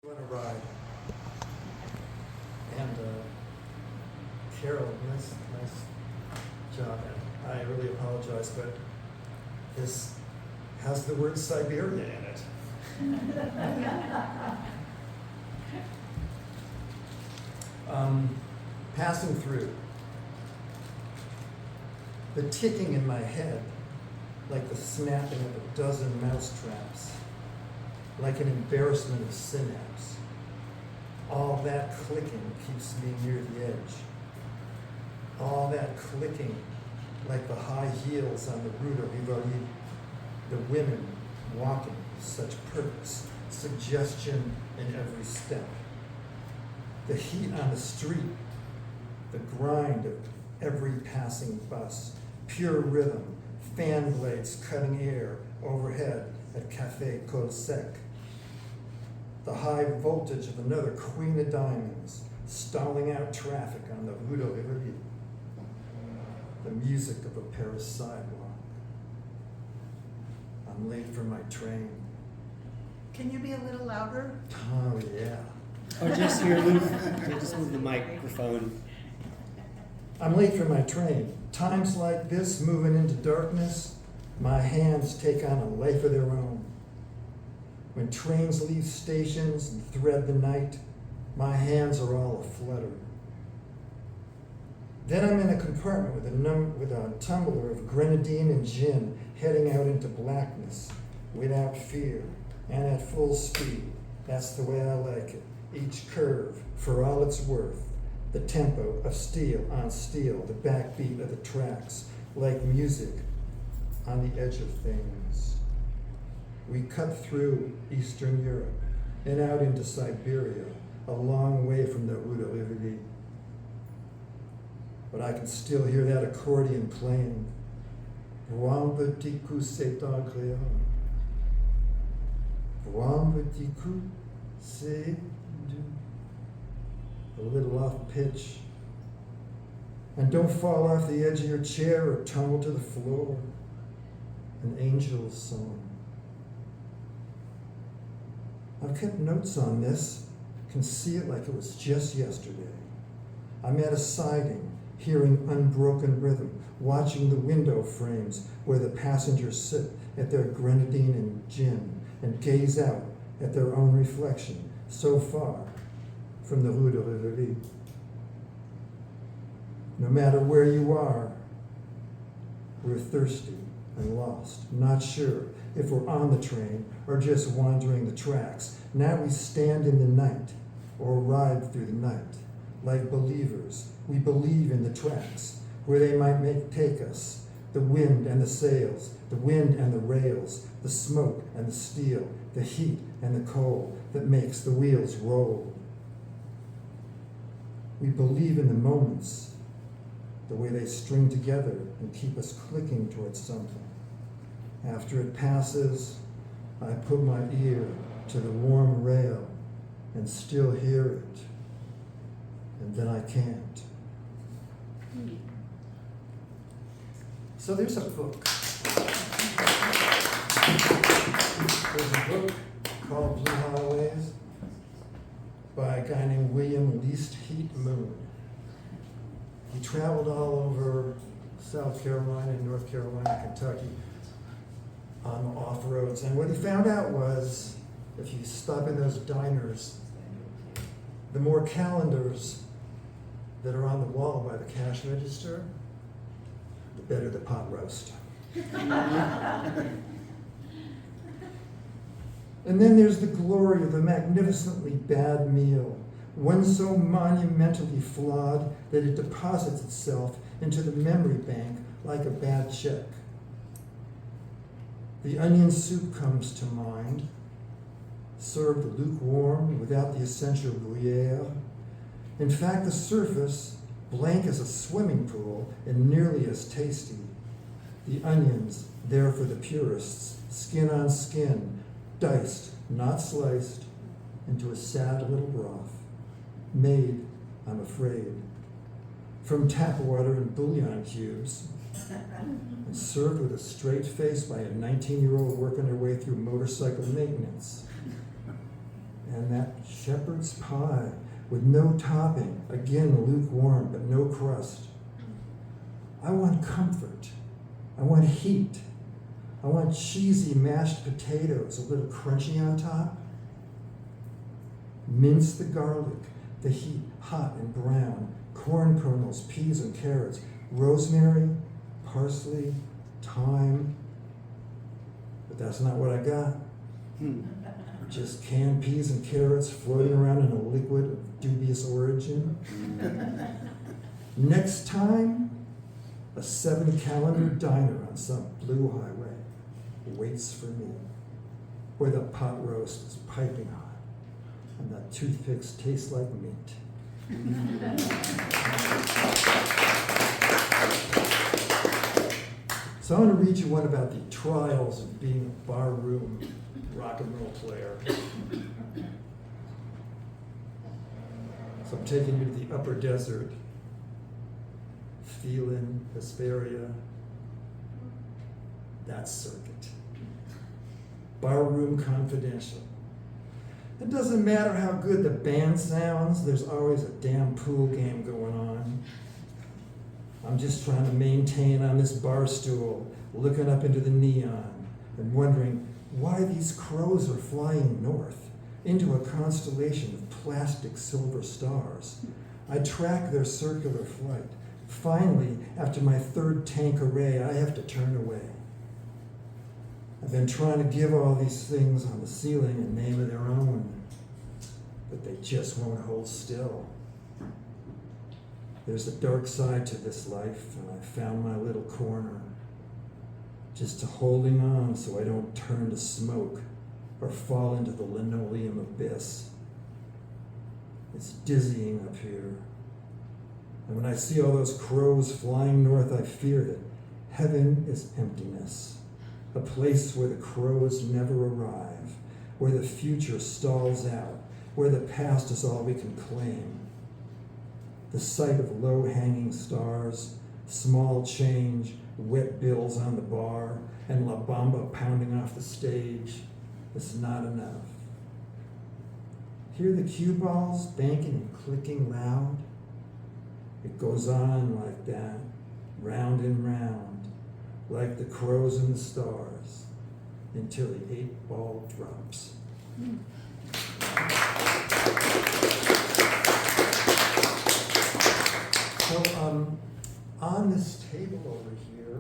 On a ride. And Carol, nice job. And I really apologize, but this has the word Siberia in it. Passing through. The ticking in my head, like the snapping of a dozen mousetraps, like an embarrassment of synapse. All that clicking keeps me near the edge. All that clicking, like the high heels on the Rue de Rivoli, the women walking with such purpose, suggestion in every step. The heat on the street, the grind of every passing bus, pure rhythm, fan blades cutting air overhead at Café Col Sec. The high voltage of another queen of diamonds, stalling out traffic on the Rue de Rivoli. The music of a Paris sidewalk. I'm late for my train. Can you be a little louder? Oh, yeah. Or just move the microphone. I'm late for my train. Times like this, moving into darkness, my hands take on a life of their own. When trains leave stations and thread the night, my hands are all aflutter. Then I'm in a compartment with a tumbler of grenadine and gin, heading out into blackness, without fear, and at full speed. That's the way I like it. Each curve, for all it's worth. The tempo of steel on steel, the backbeat of the tracks, like music on the edge of things. We cut through Eastern Europe and out into Siberia, a long way from the Rue de Rivoli. But I can still hear that accordion playing. Voir un petit coup, c'est agréable. Voir un petit coup, c'est doux. A little off pitch. And don't fall off the edge of your chair or tumble to the floor. An angel's song. I've kept notes on this, can see it like it was just yesterday. I'm at a siding, hearing unbroken rhythm, watching the window frames where the passengers sit at their grenadine and gin and gaze out at their own reflection so far from the Rue de Rivoli. No matter where you are, we're thirsty and lost, not sure if we're on the train or just wandering the tracks. Now we stand in the night or ride through the night. Like believers, we believe in the tracks, where they might take us, the wind and the sails, the wind and the rails, the smoke and the steel, the heat and the cold that makes the wheels roll. We believe in the moments, the way they string together and keep us clicking towards something. After it passes, I put my ear to the warm rail and still hear it, and then I can't. So there's a book. There's a book called Blue Highways by a guy named William Least Heat Moon. He traveled all over South Carolina, North Carolina, Kentucky on the off-roads. And what he found out was, if you stop in those diners, the more calendars that are on the wall by the cash register, the better the pot roast. And then there's the glory of the magnificently bad meal, one so monumentally flawed that it deposits itself into the memory bank like a bad check. The onion soup comes to mind, served lukewarm without the essential Gruyere. In fact, the surface, blank as a swimming pool and nearly as tasty. The onions, there for the purists, skin on skin, diced, not sliced, into a sad little broth, made, I'm afraid, from tap water and bouillon cubes, and served with a straight face by a 19-year-old working her way through motorcycle maintenance. And that shepherd's pie with no topping, again lukewarm but no crust. I want comfort. I want heat. I want cheesy mashed potatoes, a little crunchy on top. Mince the garlic, the heat hot and brown, corn kernels, peas and carrots, rosemary, parsley, thyme. But that's not what I got. Just canned peas and carrots floating around in a liquid of dubious origin. Next time, a 7-calendar diner on some blue highway waits for me, where the pot roast is piping hot and the toothpicks taste like meat. So I want to read you one about the trials of being a barroom rock and roll player. So I'm taking you to the upper desert, Phelan, Hesperia, that circuit. Barroom Confidential. It doesn't matter how good the band sounds, there's always a damn pool game going on. I'm just trying to maintain on this bar stool, looking up into the neon and wondering why these crows are flying north into a constellation of plastic silver stars. I track their circular flight. Finally, after my third tank array, I have to turn away. I've been trying to give all these things on the ceiling a name of their own, but they just won't hold still. There's a dark side to this life, and I found my little corner, just to holding on so I don't turn to smoke or fall into the linoleum abyss. It's dizzying up here. And when I see all those crows flying north, I fear that heaven is emptiness, a place where the crows never arrive, where the future stalls out, where the past is all we can claim. The sight of low-hanging stars, small change, wet bills on the bar, and La Bamba pounding off the stage is not enough. Hear the cue balls banking and clicking loud? It goes on like that, round and round, like the crows and the stars, until the 8-ball drops. So on this table over here,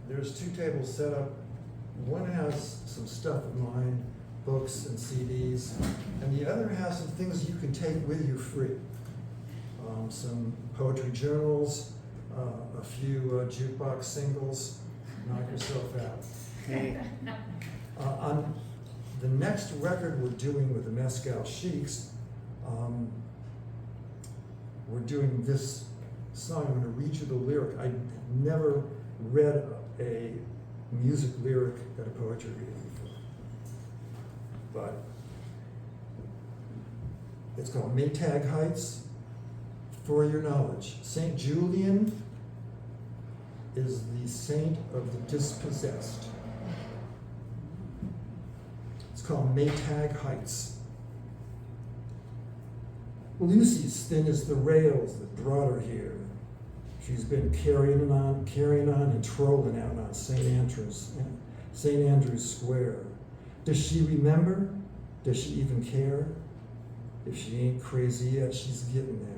there's 2 tables set up. One has some stuff of mine, books and CDs, and the other has some things you can take with you free. Some poetry journals, a few jukebox singles. Knock yourself out. Hey. On the next record we're doing with the Mescal Sheiks, we're doing this song. I'm going to read you the lyric. I never read a music lyric at a poetry reading before, but it's called Maytag Heights. For your knowledge, St. Julian is the saint of the dispossessed. It's called Maytag Heights. Lucy's thin as the rails that brought her here. She's been carrying on and trolling out on St. Andrew's Square. Does she remember? Does she even care? If she ain't crazy yet, she's getting there.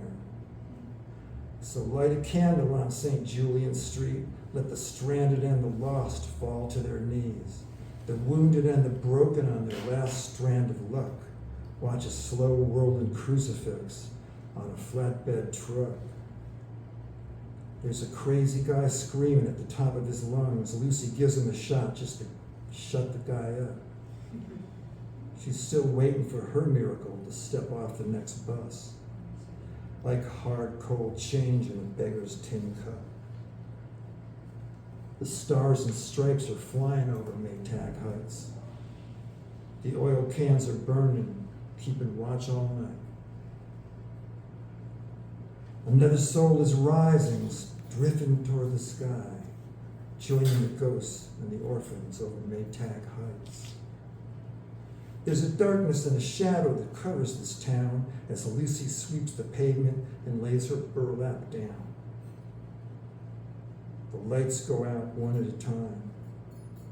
So light a candle on St. Julian Street. Let the stranded and the lost fall to their knees. The wounded and the broken on their last strand of luck. Watch a slow rolling crucifix on a flatbed truck. There's a crazy guy screaming at the top of his lungs. Lucy gives him a shot just to shut the guy up. She's still waiting for her miracle to step off the next bus. Like hard, cold change in a beggar's tin cup. The stars and stripes are flying over Maytag Heights. The oil cans are burning, keeping watch all night. Another soul is rising, drifting toward the sky, joining the ghosts and the orphans over Maytag Heights. There's a darkness and a shadow that covers this town as Lucy sweeps the pavement and lays her burlap down. The lights go out one at a time.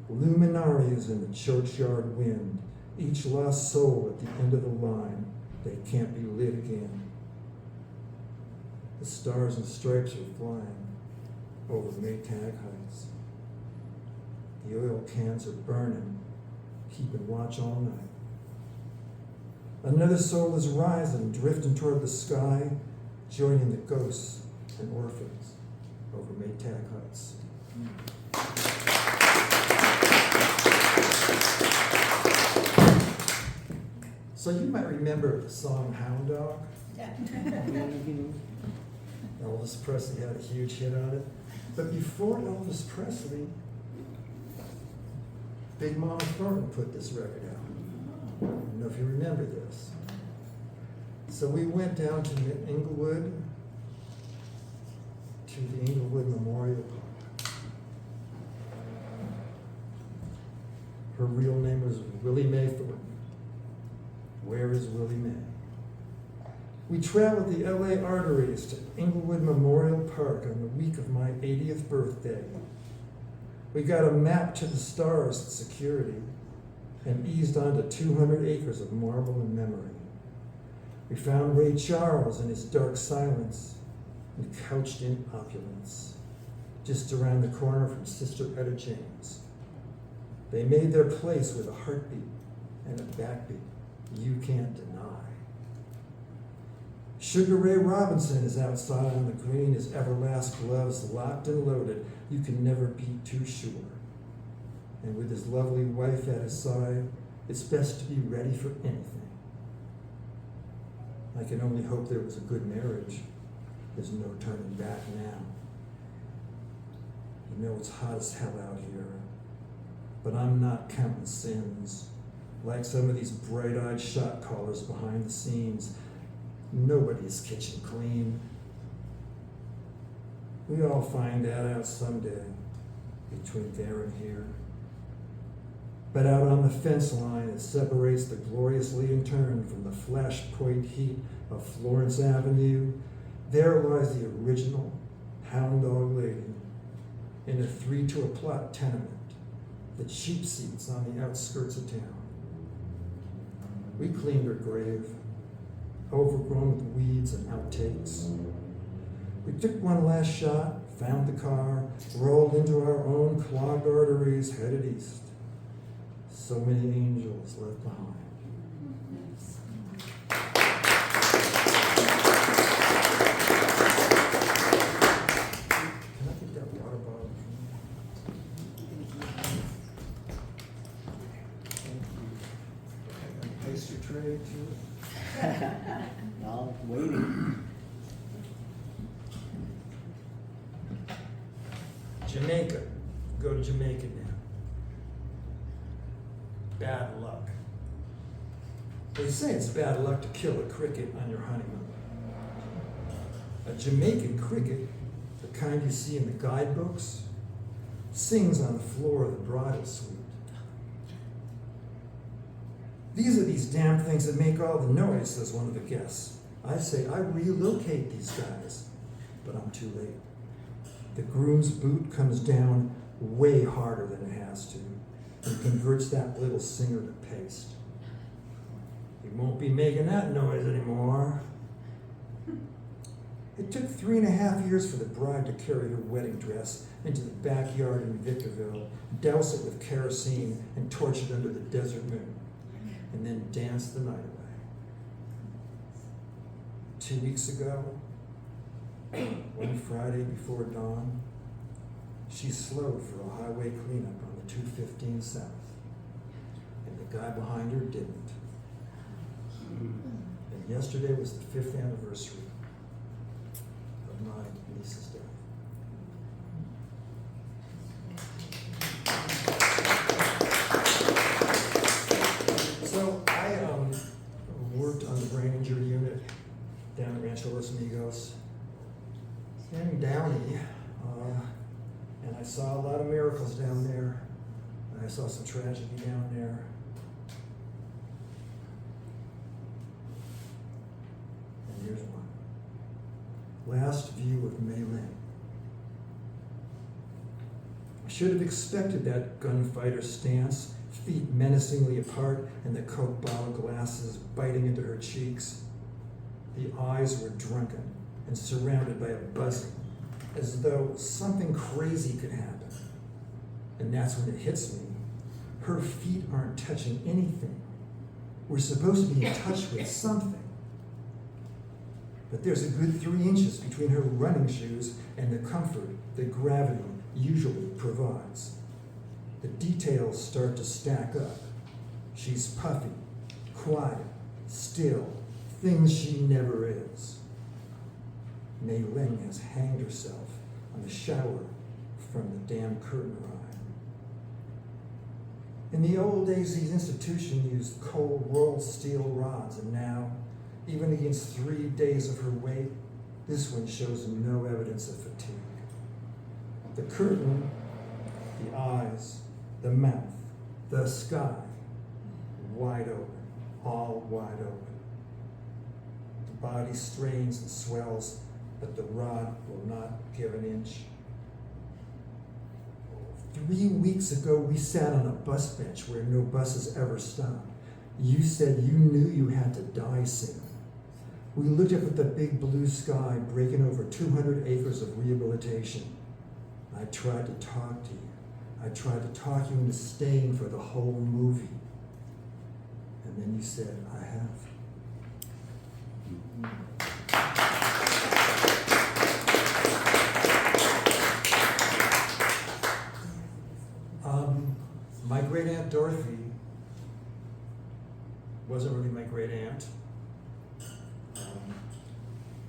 Luminarias in the churchyard wind, each lost soul at the end of the line. They can't be lit again. The stars and stripes are flying over Maytag Heights. The oil cans are burning, keeping watch all night. Another soul is rising, drifting toward the sky, joining the ghosts and orphans over Maytag Heights. So you might remember the song Hound Dog. Elvis Presley had a huge hit on it. But before Elvis Presley, Big Mama Thornton put this record out. I don't know if you remember this. So we went down to Inglewood, to the Inglewood Memorial Park. Her real name was Willie Mae Thornton. Where is Willie Mae? We traveled the LA arteries to Inglewood Memorial Park on the week of my 80th birthday. We got a map to the stars at security and eased onto 200 acres of marble and memory. We found Ray Charles in his dark silence and couched in opulence, just around the corner from Sister Etta James. They made their place with a heartbeat and a backbeat you can't deny. Sugar Ray Robinson is outside on the green, his Everlast gloves locked and loaded. You can never be too sure. And with his lovely wife at his side, it's best to be ready for anything. I can only hope there was a good marriage. There's no turning back now. You know it's hot as hell out here, but I'm not counting sins. Like some of these bright-eyed shot callers behind the scenes, nobody's kitchen clean. We all find that out someday, between there and here. But out on the fence line that separates the gloriously interned from the flashpoint heat of Florence Avenue, there lies the original Hound Dog Lady in a 3-to-a-plot tenement, the cheap seats on the outskirts of town. We cleaned her grave, overgrown with weeds and outtakes. We took one last shot, found the car, rolled into our own clogged arteries, headed east. So many angels left behind. Can I get that water bottle? Pastry tray too. Well, waiting. Jamaica. Go to Jamaica now. Bad luck. They say it's bad luck to kill a cricket on your honeymoon. A Jamaican cricket, the kind you see in the guidebooks, sings on the floor of the bridal suite. These are these damn things that make all the noise, says one of the guests. I say, I relocate these guys, but I'm too late. The groom's boot comes down way harder than it has to and converts that little singer to paste. He won't be making that noise anymore. It took 3.5 years for the bride to carry her wedding dress into the backyard in Victorville, douse it with kerosene, and torch it under the desert moon, and then dance the night away. 2 weeks ago, one Friday before dawn, she slowed for a highway cleanup on the 215 South, and the guy behind her didn't. And yesterday was the 5th anniversary of my niece's death. So I worked on the brain injury unit down at Rancho Los Amigos in Downey, and I saw a lot of miracles down there. And I saw some tragedy down there. last view of Mei Ling. I should have expected that gunfighter stance, feet menacingly apart and the Coke bottle glasses biting into her cheeks. The eyes were drunken and surrounded by a buzzing, as though something crazy could happen. And that's when it hits me. Her feet aren't touching anything. We're supposed to be in touch with something. But there's a good 3 inches between her running shoes and the comfort that gravity usually provides. The details start to stack up. She's puffy, quiet, still, things she never is. Mei Ling has hanged herself on the shower from the damn curtain rod. In the old days, these institutions used cold rolled steel rods, and now, even against 3 days of her weight, this one shows no evidence of fatigue. The curtain, the eyes, the mouth, the sky, wide open, all wide open. The body strains and swells, but the rod will not give an inch. 3 weeks ago, we sat on a bus bench where no buses ever stop. You said you knew you had to die soon. We looked up at the big blue sky breaking over 200 acres of rehabilitation. I tried to talk to you. I tried to talk you into staying for the whole movie. And then you said, I have. My great aunt Dorothy wasn't really my great aunt,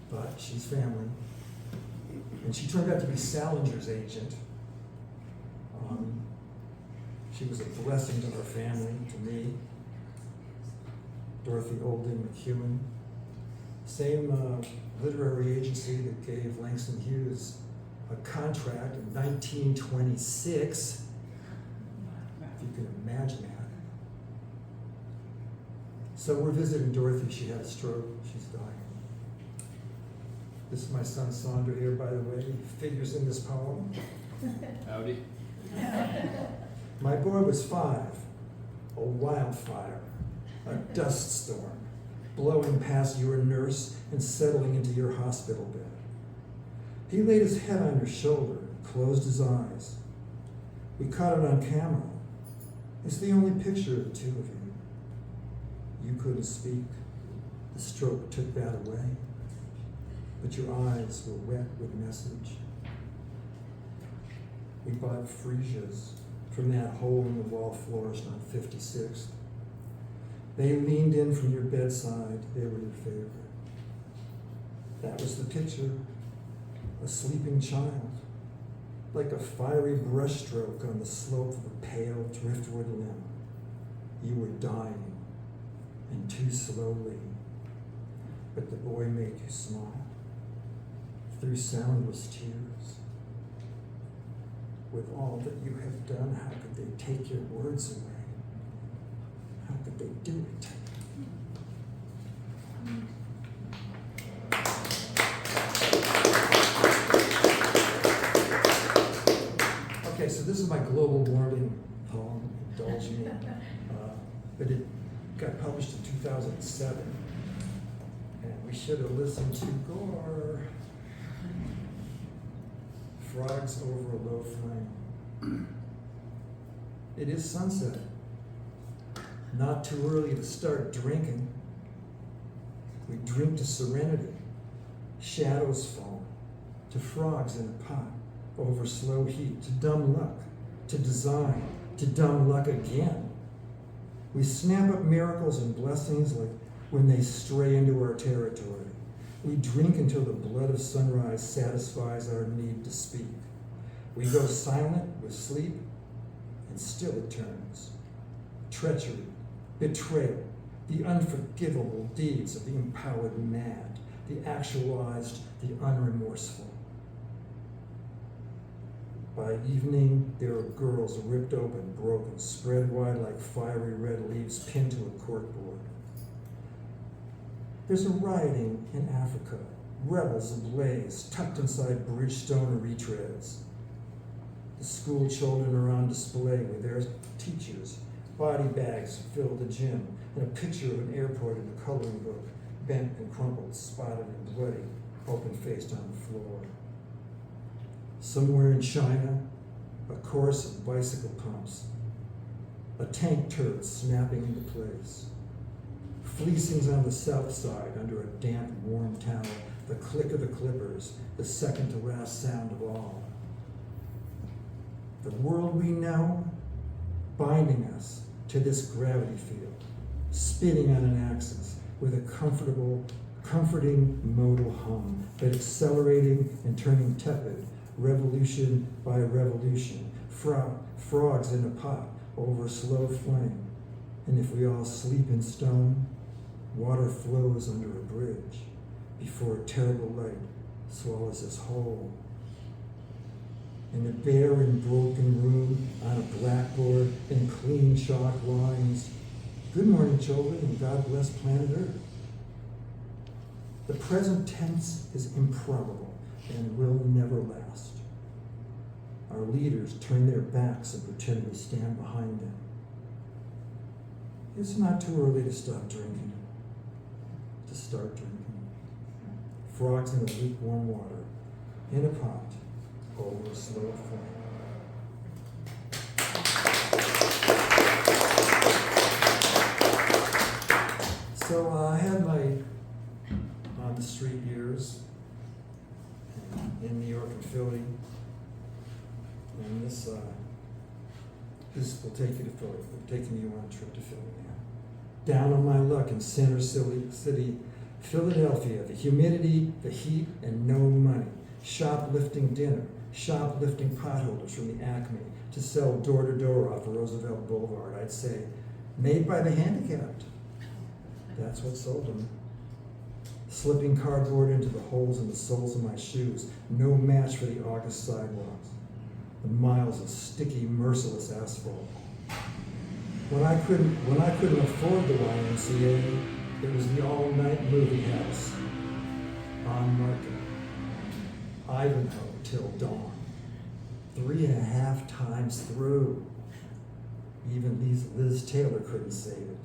but she's family. And she turned out to be Salinger's agent. She was a blessing to our family, to me. Dorothy Olden McEwen. Same literary agency that gave Langston Hughes a contract in 1926. If you can imagine that. So we're visiting Dorothy. She had a stroke. She's dying. This is my son Sandra here, by the way. He figures in this poem. Howdy. My boy was 5, a wildfire, a dust storm, blowing past your nurse and settling into your hospital bed. He laid his head on your shoulder, closed his eyes. We caught it on camera. It's the only picture of the two of you. You couldn't speak. The stroke took that away. But your eyes were wet with message. We bought freesias from that hole in the wall florist on 56th. They leaned in from your bedside. They were your favorite. That was the picture. A sleeping child, like a fiery brushstroke on the slope of a pale driftwood limb. You were dying, and too slowly. But the boy made you smile through soundless tears. With all that you have done, how could they take your words away? How could they do it? Okay, so this is my global warming poem, indulge me. But it got published in 2007. And we should have listened to Gore. Frogs over a low flame. It is sunset. Not too early to start drinking. We drink to serenity. Shadows fall. To frogs in a pot. Over slow heat. To dumb luck. To design. To dumb luck again. We snap up miracles and blessings like when they stray into our territory. We drink until the blood of sunrise satisfies our need to speak. We go silent with sleep, and still it turns. Treachery, betrayal, the unforgivable deeds of the empowered mad, the actualized, the unremorseful. By evening, there are girls ripped open, broken, spread wide like fiery red leaves pinned to a corkboard. There's a rioting in Africa, rebels ablaze, tucked inside Bridgestone retreads. The school children are on display with their teachers, body bags fill the gym, and a picture of an airport in the coloring book, bent and crumpled, spotted and bloody, open-faced on the floor. Somewhere in China, a chorus of bicycle pumps, a tank turret snapping into place. Fleecings on the south side under a damp, warm towel, the click of the clippers, the second to last sound of all. The world we know, binding us to this gravity field, spinning on an axis with a comforting modal hum, but accelerating and turning tepid, revolution by revolution, frogs in a pot over a slow flame. And if we all sleep in stone, water flows under a bridge before a terrible light swallows us whole. In a bare and broken room, on a blackboard in clean chalk lines, good morning, children, and God bless planet Earth. The present tense is improbable and will never last. Our leaders turn their backs and pretend we stand behind them. It's not too early to stop drinking, to start drinking. Frogs in a lukewarm water, in a pot, over a slow flame. So I had my on the street years in New York and Philly, and this will take you to Philly. We're taking you on a trip to Philly now. Down on my luck in Center City, Philadelphia, the humidity, the heat, and no money. Shoplifting dinner, shoplifting potholders from the Acme to sell door to door off Roosevelt Boulevard. I'd say, made by the handicapped. That's what sold them. Slipping cardboard into the holes in the soles of my shoes, no match for the August sidewalks. The miles of sticky, merciless asphalt. When I couldn't afford the YMCA, it was the all-night movie house on Market. Ivanhoe till dawn. 3.5 times through. Even Liz Taylor couldn't save it.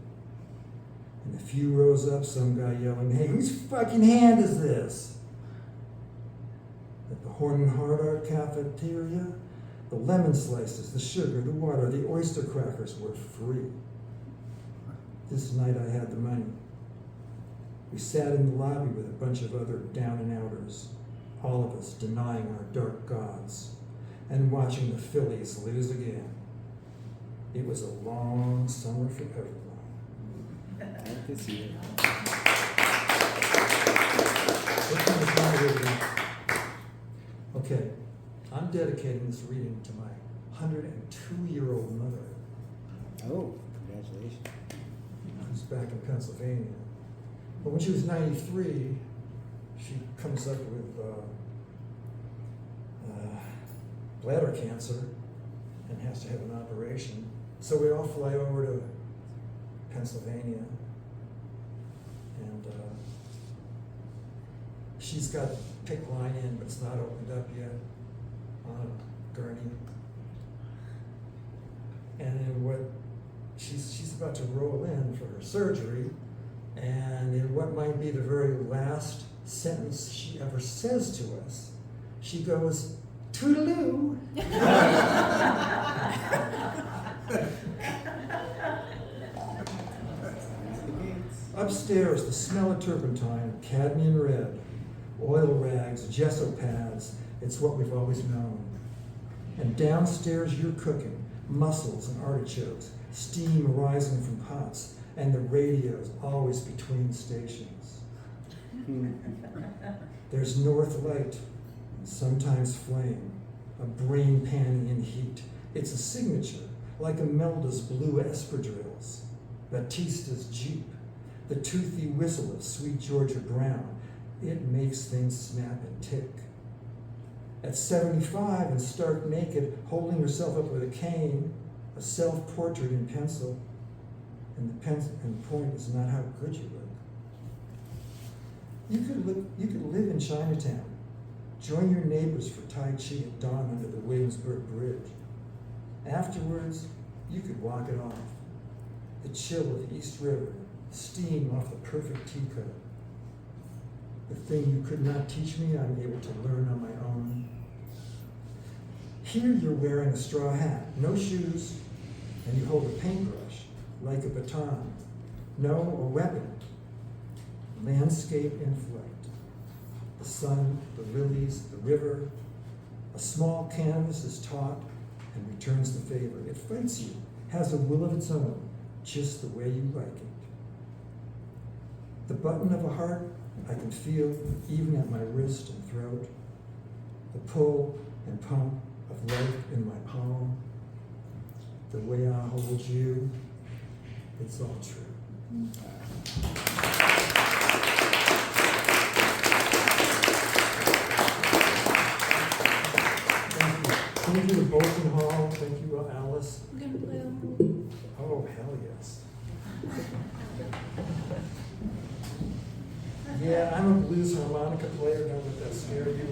And a few rows up, some guy yelling, "Hey, whose fucking hand is this?" At the Horn and Hard Art cafeteria, the lemon slices, the sugar, the water, the oyster crackers were free. This night I had the money. We sat in the lobby with a bunch of other down and outers, all of us denying our dark gods and watching the Phillies lose again. It was a long summer for everyone. I can see it. What kind of song are we doing? Okay, I'm dedicating this reading to my 102-year-old mother, Oh, congratulations. who's back in Pennsylvania. But when she was 93, she comes up with bladder cancer and has to have an operation. So we all fly over to Pennsylvania, and she's got PICC line in, but it's not opened up yet on a gurney. And in what she's about to roll in for her surgery, and in what might be the very last sentence she ever says to us, she goes, "Toodaloo." Upstairs, the smell of turpentine, cadmium red, oil rags, gesso pads, it's what we've always known. And downstairs, you're cooking, mussels and artichokes, steam rising from pots, and the radios always between stations. There's North Light, sometimes flame, a brain panning in heat. It's a signature, like Imelda's blue espadrilles, Batista's Jeep, the toothy whistle of Sweet Georgia Brown. It makes things snap and tick. At 75 and stark naked, holding herself up with a cane, a self-portrait in pencil, and the point is not how good you look. You could live in Chinatown. Join your neighbors for Tai Chi at dawn under the Williamsburg Bridge. Afterwards, you could walk it off. The chill of the East River, steam off the perfect teacup. The thing you could not teach me, I'm able to learn on my own. Here you're wearing a straw hat, no shoes, and you hold a paintbrush like a baton. No, a weapon. Landscape in flight. The sun, the lilies, the river. A small canvas is taut and returns the favor. It fights you, has a will of its own, just the way you like it. The button of a heart I can feel even at my wrist and throat. The pull and pump of life in my palm. The way I hold you, it's all true. Thank you to Bolten Hall. Thank you, Alice. I'm gonna play on. Oh, hell yes. Yeah, I'm a blues harmonica player. Don't let that scare you.